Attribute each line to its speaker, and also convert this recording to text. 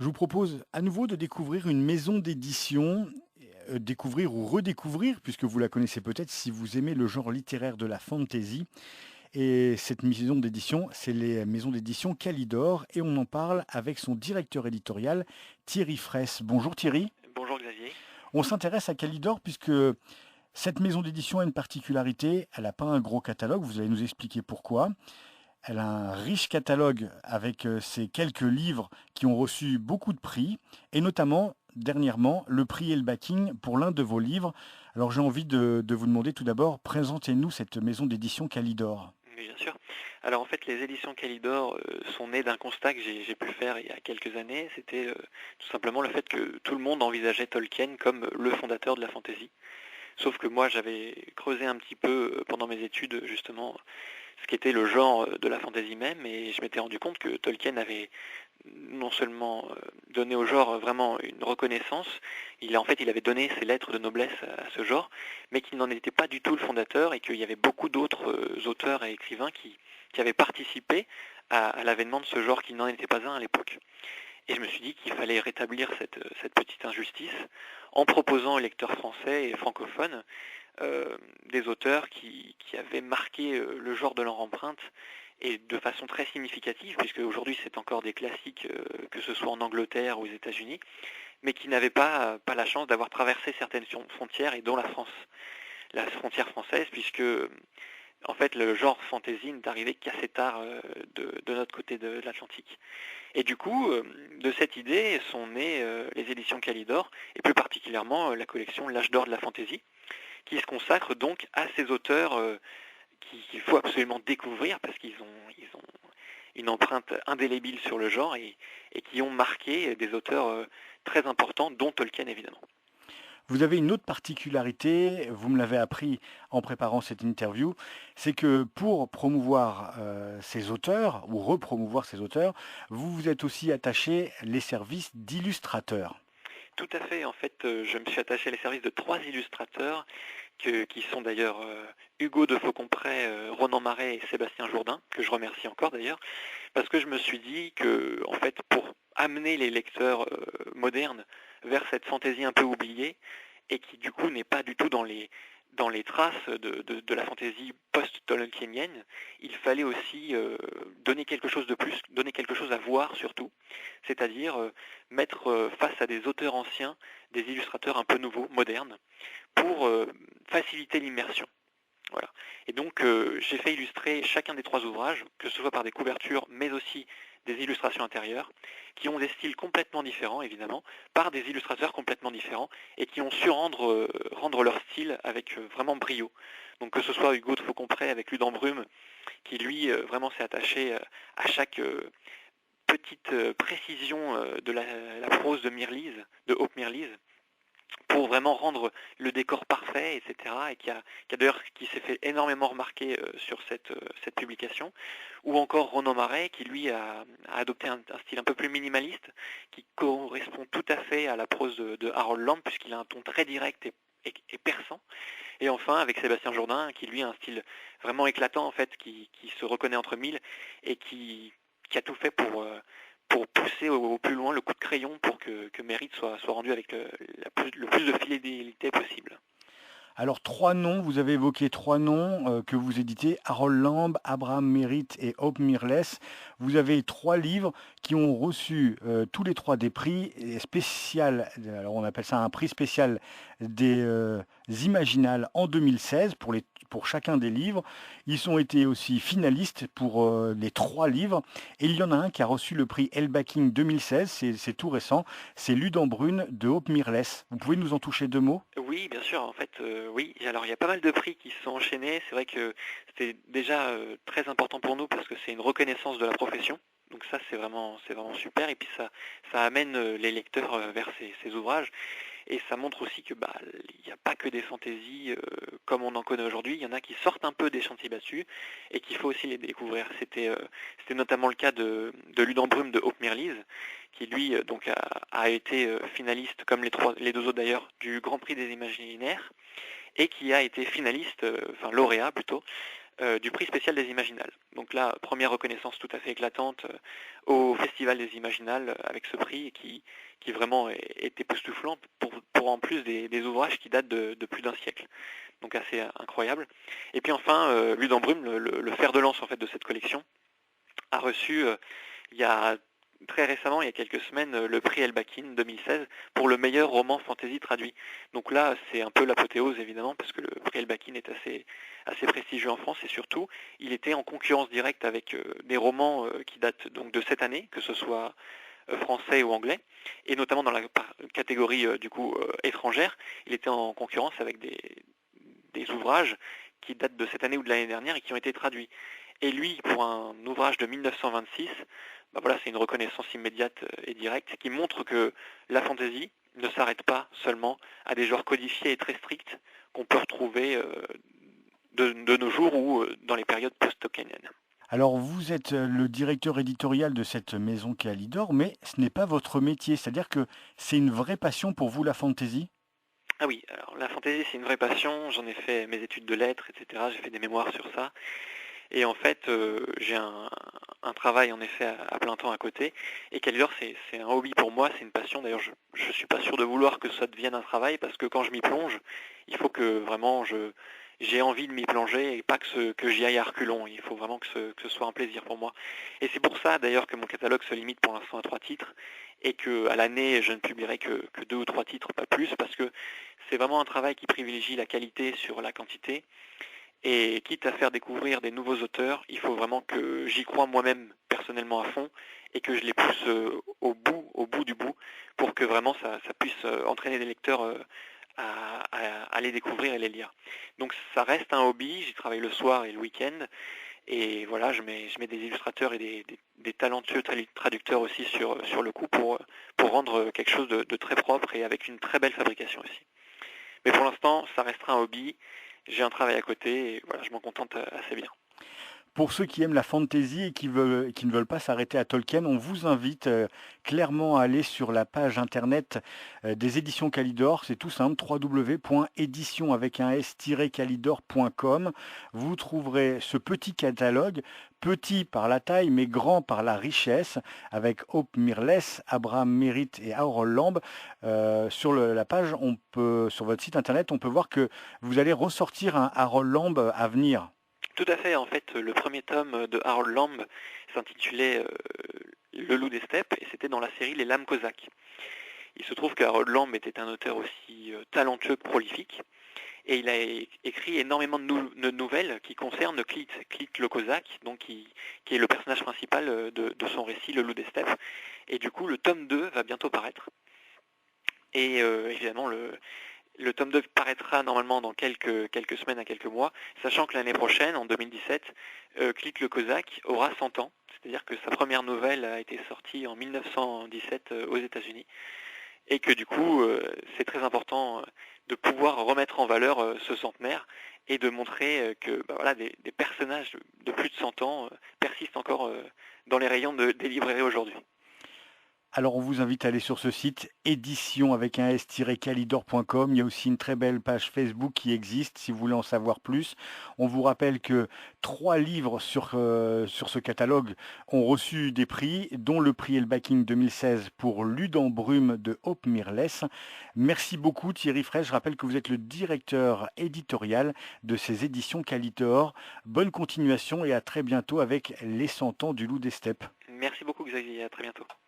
Speaker 1: Je vous propose à nouveau de découvrir une maison d'édition, découvrir ou redécouvrir, puisque vous la connaissez peut-être si vous aimez le genre littéraire de la fantasy. Et cette maison d'édition, c'est les maisons d'édition Calidor, et on en parle avec son directeur éditorial, Thierry Fraisse. Bonjour Thierry.
Speaker 2: Bonjour Xavier.
Speaker 1: On s'intéresse à Calidor puisque cette maison d'édition a une particularité, elle n'a pas un gros catalogue, vous allez nous expliquer pourquoi. Elle a un riche catalogue avec ses quelques livres qui ont reçu beaucoup de prix, et notamment, dernièrement, le prix Elbacking pour l'un de vos livres. Alors j'ai envie de vous demander tout d'abord, présentez-nous cette maison d'édition Calidor.
Speaker 2: Oui, bien sûr. Alors en fait, les éditions Calidor sont nées d'un constat que j'ai pu faire il y a quelques années. C'était tout simplement le fait que tout le monde envisageait Tolkien comme le fondateur de la fantasy. Sauf que moi, j'avais creusé un petit peu pendant mes études justement ce qu'était le genre de la fantasy même, et je m'étais rendu compte que Tolkien avait non seulement donné au genre vraiment une reconnaissance, il avait donné ses lettres de noblesse à ce genre, mais qu'il n'en était pas du tout le fondateur et qu'il y avait beaucoup d'autres auteurs et écrivains qui avaient participé à l'avènement de ce genre qui n'en était pas un à l'époque. Et je me suis dit qu'il fallait rétablir cette petite injustice en proposant aux lecteurs français et francophones des auteurs qui avaient marqué le genre de leur empreinte et de façon très significative, puisque aujourd'hui c'est encore des classiques, que ce soit en Angleterre ou aux États-Unis, mais qui n'avaient pas la chance d'avoir traversé certaines frontières, et dont la frontière française, puisque en fait le genre fantasy n'est arrivé qu'assez tard de notre côté de l'Atlantique. Et du coup, de cette idée sont nées les éditions Calidor, et plus particulièrement la collection L'Âge d'or de la fantasy, qui se consacre donc à ces auteurs qu'il faut absolument découvrir parce qu'ils ont une empreinte indélébile sur le genre et qui ont marqué des auteurs très importants, dont Tolkien évidemment.
Speaker 1: Vous avez une autre particularité, vous me l'avez appris en préparant cette interview, c'est que pour promouvoir ces auteurs, ou repromouvoir ces auteurs, vous vous êtes aussi attaché les services d'illustrateurs.
Speaker 2: Tout à fait, en fait, je me suis attaché à les services de 3 illustrateurs qui sont d'ailleurs Hugo de Faucompré, Ronan Marais et Sébastien Jourdain, que je remercie encore d'ailleurs, parce que je me suis dit que, en fait, pour amener les lecteurs modernes vers cette fantaisie un peu oubliée, et qui du coup n'est pas du tout dans les traces de la fantaisie post-tolkienienne, il fallait aussi donner quelque chose de plus, donner quelque chose à voir surtout, c'est-à-dire mettre face à des auteurs anciens, des illustrateurs un peu nouveaux, modernes, pour faciliter l'immersion. Voilà. Et donc j'ai fait illustrer chacun des 3 ouvrages, que ce soit par des couvertures, mais aussi des illustrations intérieures, qui ont des styles complètement différents, évidemment, par des illustrateurs complètement différents, et qui ont su rendre leur style avec vraiment brio. Donc que ce soit Hugo de Faucompré avec Ludembrume, qui lui vraiment s'est attaché à chaque petite précision de la prose de Mirlise, de Hope Mirlise, pour vraiment rendre le décor parfait, etc. Et qui s'est fait énormément remarquer sur cette publication. Ou encore Ronan Marais, qui lui a adopté un style un peu plus minimaliste, qui correspond tout à fait à la prose de Harold Lamb, puisqu'il a un ton très direct et perçant. Et enfin, avec Sébastien Jourdain, qui lui a un style vraiment éclatant, en fait, qui se reconnaît entre mille, et qui a tout fait pour pousser au plus loin le coup de crayon pour que Mérite soit rendu avec le plus de fidélité possible.
Speaker 1: Alors trois noms, vous avez évoqué trois noms que vous éditez, Harold Lamb, Abraham Merritt et Hope Mirless. Vous avez trois livres qui ont reçu tous les trois des prix spécial, alors on appelle ça un prix spécial des Imaginales en 2016 pour chacun des livres. Ils ont été aussi finalistes pour les trois livres. Et il y en a un qui a reçu le prix Elbacking 2016, c'est tout récent, c'est Ludembrune de Hope Mirless. Vous pouvez nous en toucher deux mots?
Speaker 2: Oui, bien sûr, en fait, oui. Alors, il y a pas mal de prix qui se sont enchaînés. C'est vrai que c'était déjà très important pour nous parce que c'est une reconnaissance de la profession. Donc ça, c'est vraiment super. Et puis ça amène les lecteurs vers ces ouvrages. Et ça montre aussi que il n'y a pas que des fantaisies comme on en connaît aujourd'hui. Il y en a qui sortent un peu des sentiers battus et qu'il faut aussi les découvrir. C'était notamment le cas de Ludembrume de Hope Mirlise, qui lui donc a été finaliste, comme les 2 autres d'ailleurs, du Grand Prix des Imaginaires, et qui a été finaliste, enfin lauréat plutôt, du prix spécial des Imaginales. Donc là, première reconnaissance tout à fait éclatante au Festival des Imaginales avec ce prix qui vraiment est époustouflant pour en plus des ouvrages qui datent de plus d'un siècle. Donc assez incroyable. Et puis enfin, Ludembrume, le fer de lance en fait de cette collection, a reçu il y a très récemment, il y a quelques semaines, le prix Elbakin 2016 pour le meilleur roman fantasy traduit. Donc là, c'est un peu l'apothéose évidemment, parce que le prix Elbakin est assez prestigieux en France, et surtout, il était en concurrence directe avec des romans qui datent donc de cette année, que ce soit français ou anglais, et notamment dans la catégorie étrangère, il était en concurrence avec des ouvrages qui datent de cette année ou de l'année dernière et qui ont été traduits. Et lui, pour un ouvrage de 1926, voilà, c'est une reconnaissance immédiate et directe qui montre que la fantasy ne s'arrête pas seulement à des genres codifiés et très stricts qu'on peut retrouver de nos jours ou dans les périodes post-tolkieniennes.
Speaker 1: Alors vous êtes le directeur éditorial de cette maison Kalidor, mais ce n'est pas votre métier, c'est-à-dire que c'est une vraie passion pour vous la fantasy?
Speaker 2: Ah oui, alors la fantasy c'est une vraie passion, j'en ai fait mes études de lettres, etc. J'ai fait des mémoires sur ça. Et en fait, j'ai un travail en effet à plein temps à côté. Et Kalidor, c'est un hobby pour moi, c'est une passion. D'ailleurs, je ne suis pas sûr de vouloir que ça devienne un travail, parce que quand je m'y plonge, il faut que vraiment j'ai envie de m'y plonger et pas que j'y aille à reculons. Il faut vraiment que ce soit un plaisir pour moi. Et c'est pour ça d'ailleurs que mon catalogue se limite pour l'instant à 3 titres et qu'à l'année, je ne publierai que 2 ou 3 titres, pas plus, parce que c'est vraiment un travail qui privilégie la qualité sur la quantité. Et quitte à faire découvrir des nouveaux auteurs, il faut vraiment que j'y croie moi-même personnellement à fond et que je les pousse au bout du bout pour que vraiment ça puisse entraîner les lecteurs à les découvrir et les lire. Donc ça reste un hobby, j'y travaille le soir et le week-end et voilà, je mets des illustrateurs et des talentueux traducteurs aussi sur le coup pour rendre quelque chose de très propre et avec une très belle fabrication aussi. Mais pour l'instant, ça restera un hobby. J'ai un travail à côté et voilà, je m'en contente assez bien.
Speaker 1: Pour ceux qui aiment la fantasy et qui ne veulent pas s'arrêter à Tolkien, on vous invite clairement à aller sur la page internet des éditions Kalidor. C'est tout simple, www.édition avec un s-kalidor.com. Vous trouverez ce petit catalogue, petit par la taille, mais grand par la richesse, avec Hope Mirless, Abraham Merritt et Harold Lamb. Sur la page, sur votre site internet, on peut voir que vous allez ressortir un Harold Lamb à venir.
Speaker 2: Tout à fait. En fait, le premier tome de Harold Lamb s'intitulait Le loup des steppes et c'était dans la série Les Lames cosaques. Il se trouve que Harold Lamb était un auteur aussi talentueux que prolifique et il a écrit énormément de nouvelles qui concernent Klit le cosaque, donc qui est le personnage principal de son récit Le loup des steppes. Et du coup, le tome 2 va bientôt paraître. Et évidemment, le tome 2 paraîtra normalement dans quelques semaines à quelques mois, sachant que l'année prochaine, en 2017, Klit le Cosaque aura 100 ans. C'est-à-dire que sa première nouvelle a été sortie en 1917 aux États-Unis. Et que du coup, c'est très important de pouvoir remettre en valeur ce centenaire et de montrer que voilà, des personnages de plus de 100 ans persistent encore dans les rayons des librairies aujourd'hui.
Speaker 1: Alors on vous invite à aller sur ce site édition avec un s-kalidor.com. Il y a aussi une très belle page Facebook qui existe si vous voulez en savoir plus. On vous rappelle que 3 livres sur ce catalogue ont reçu des prix, dont le prix Elbaking 2016 pour Ludembrume de Hope Mirless. Merci beaucoup Thierry Fraisse. Je rappelle que vous êtes le directeur éditorial de ces éditions Kalidor. Bonne continuation et à très bientôt avec les 100 ans du Loup des Steppes.
Speaker 2: Merci beaucoup Xavier, à très bientôt.